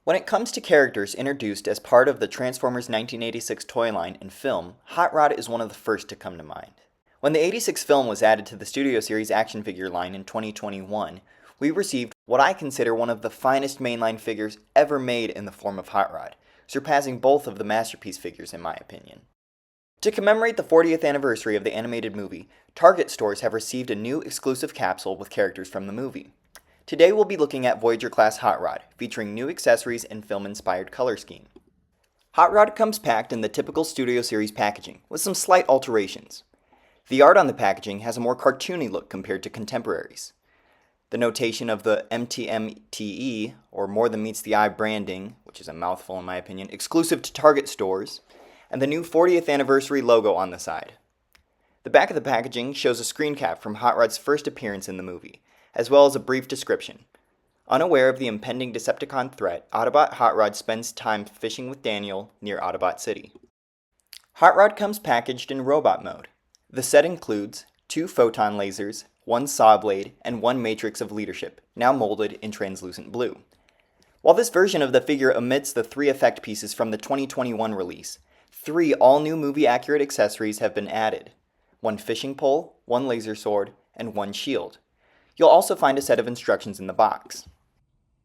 When it comes to characters introduced as part of the Transformers 1986 toy line and film, Hot Rod is one of the first to come to mind. When the 86 film was added to the Studio Series action figure line in 2021, we received what I consider one of the finest mainline figures ever made in the form of Hot Rod, surpassing both of the Masterpiece figures in my opinion. To commemorate the 40th anniversary of the animated movie, Target stores have received a new exclusive capsule with characters from the movie. Today we'll be looking at Voyager class Hot Rod, featuring new accessories and film-inspired color scheme. Hot Rod comes packed in the typical Studio Series packaging, with some slight alterations. The art on the packaging has a more cartoony look compared to contemporaries. The notation of the MTMTE, or More Than Meets the Eye branding, which is a mouthful in my opinion, exclusive to Target stores, and the new 40th anniversary logo on the side. The back of the packaging shows a screen cap from Hot Rod's first appearance in the movie, as well as a brief description. Unaware of the impending Decepticon threat, Autobot Hot Rod spends time fishing with Daniel near Autobot City. Hot Rod comes packaged in robot mode. The set includes 2 photon lasers, 1 saw blade, and 1 matrix of leadership, now molded in translucent blue. While this version of the figure omits the 3 effect pieces from the 2021 release, 3 all-new movie-accurate accessories have been added: 1 fishing pole, 1 laser sword, and 1 shield. You'll also find a set of instructions in the box.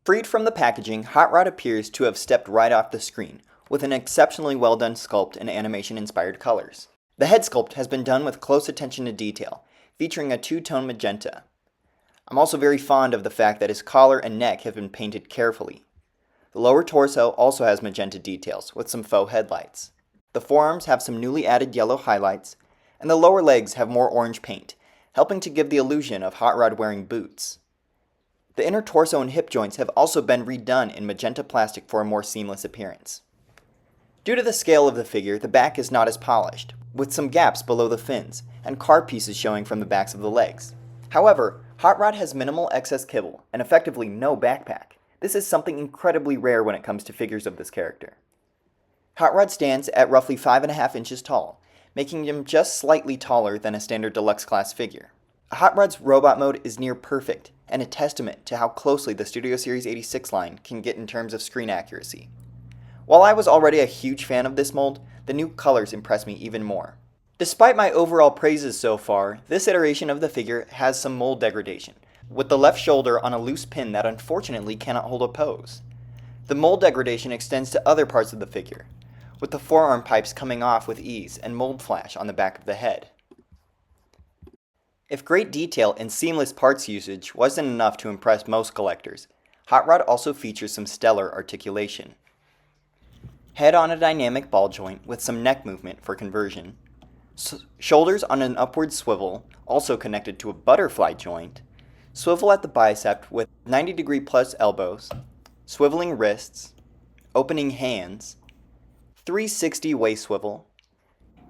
Freed from the packaging, Hot Rod appears to have stepped right off the screen, with an exceptionally well-done sculpt and animation-inspired colors. The head sculpt has been done with close attention to detail, featuring a 2-tone magenta. I'm also very fond of the fact that his collar and neck have been painted carefully. The lower torso also has magenta details, with some faux headlights. The forearms have some newly added yellow highlights, and the lower legs have more orange paint, helping to give the illusion of Hot Rod wearing boots. The inner torso and hip joints have also been redone in magenta plastic for a more seamless appearance. Due to the scale of the figure, the back is not as polished, with some gaps below the fins, and car pieces showing from the backs of the legs. However, Hot Rod has minimal excess kibble, and effectively no backpack. This is something incredibly rare when it comes to figures of this character. Hot Rod stands at roughly 5.5 inches tall, making him just slightly taller than a standard deluxe class figure. Hot Rod's robot mode is near perfect, and a testament to how closely the Studio Series 86 line can get in terms of screen accuracy. While I was already a huge fan of this mold, the new colors impress me even more. Despite my overall praises so far, this iteration of the figure has some mold degradation, with the left shoulder on a loose pin that unfortunately cannot hold a pose. The mold degradation extends to other parts of the figure, with the forearm pipes coming off with ease and mold flash on the back of the head. If great detail and seamless parts usage wasn't enough to impress most collectors, Hot Rod also features some stellar articulation. Head on a dynamic ball joint with some neck movement for conversion, shoulders on an upward swivel, also connected to a butterfly joint, swivel at the bicep with 90-degree plus elbows, swiveling wrists, opening hands, 360 waist swivel,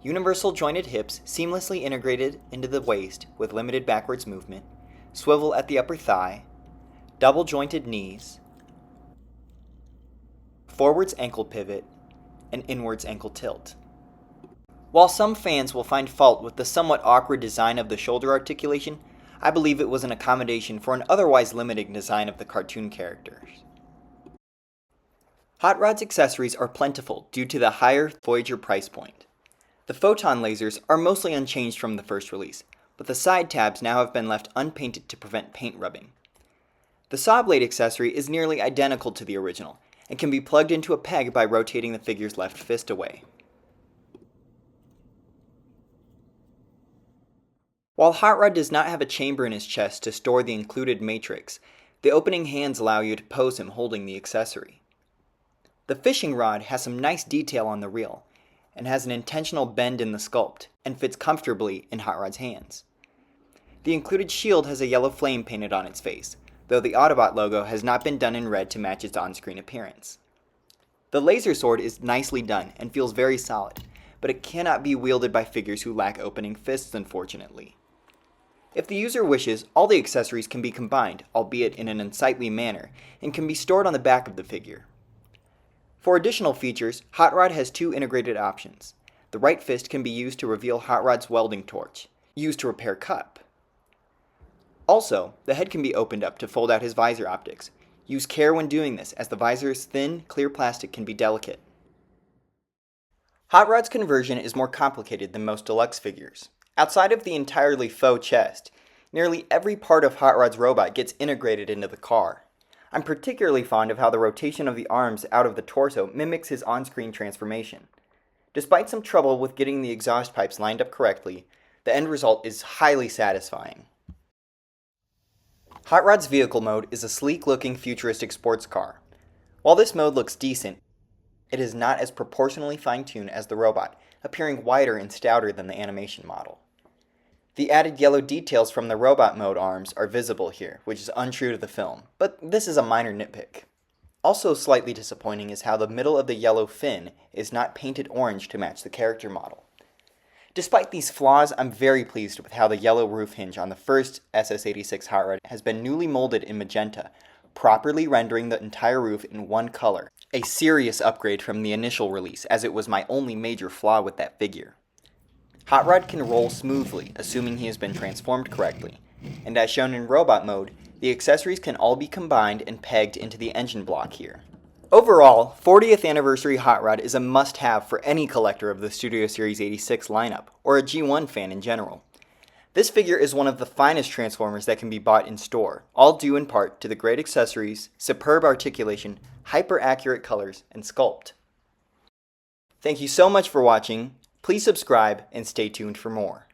universal jointed hips seamlessly integrated into the waist with limited backwards movement, swivel at the upper thigh, double jointed knees, forwards ankle pivot, and inwards ankle tilt. While some fans will find fault with the somewhat awkward design of the shoulder articulation, I believe it was an accommodation for an otherwise limited design of the cartoon characters. Hot Rod's accessories are plentiful due to the higher Voyager price point. The photon lasers are mostly unchanged from the first release, but the side tabs now have been left unpainted to prevent paint rubbing. The saw blade accessory is nearly identical to the original, and can be plugged into a peg by rotating the figure's left fist away. While Hot Rod does not have a chamber in his chest to store the included matrix, the opening hands allow you to pose him holding the accessory. The fishing rod has some nice detail on the reel, and has an intentional bend in the sculpt, and fits comfortably in Hot Rod's hands. The included shield has a yellow flame painted on its face, though the Autobot logo has not been done in red to match its on-screen appearance. The laser sword is nicely done and feels very solid, but it cannot be wielded by figures who lack opening fists, unfortunately. If the user wishes, all the accessories can be combined, albeit in an unsightly manner, and can be stored on the back of the figure. For additional features, Hot Rod has 2 integrated options. The right fist can be used to reveal Hot Rod's welding torch, used to repair Cup. Also, the head can be opened up to fold out his visor optics, Use care when doing this, as the visor's thin, clear plastic can be delicate. Hot Rod's conversion is more complicated than most deluxe figures. Outside of the entirely faux chest, nearly every part of Hot Rod's robot gets integrated into the car. I'm particularly fond of how the rotation of the arms out of the torso mimics his on-screen transformation. Despite some trouble with getting the exhaust pipes lined up correctly, the end result is highly satisfying. Hot Rod's vehicle mode is a sleek-looking futuristic sports car. While this mode looks decent, it is not as proportionally fine-tuned as the robot, appearing wider and stouter than the animation model. The added yellow details from the robot mode arms are visible here, which is untrue to the film, but this is a minor nitpick. Also slightly disappointing is how the middle of the yellow fin is not painted orange to match the character model. Despite these flaws, I'm very pleased with how the yellow roof hinge on the first SS86 Hot Rod has been newly molded in magenta, properly rendering the entire roof in one color. A serious upgrade from the initial release, as it was my only major flaw with that figure. Hot Rod can roll smoothly, assuming he has been transformed correctly, and as shown in robot mode, the accessories can all be combined and pegged into the engine block here. Overall, 40th Anniversary Hot Rod is a must-have for any collector of the Studio Series 86 lineup, or a G1 fan in general. This figure is one of the finest Transformers that can be bought in store, all due in part to the great accessories, superb articulation, hyper-accurate colors, and sculpt. Thank you so much for watching. Please subscribe and stay tuned for more.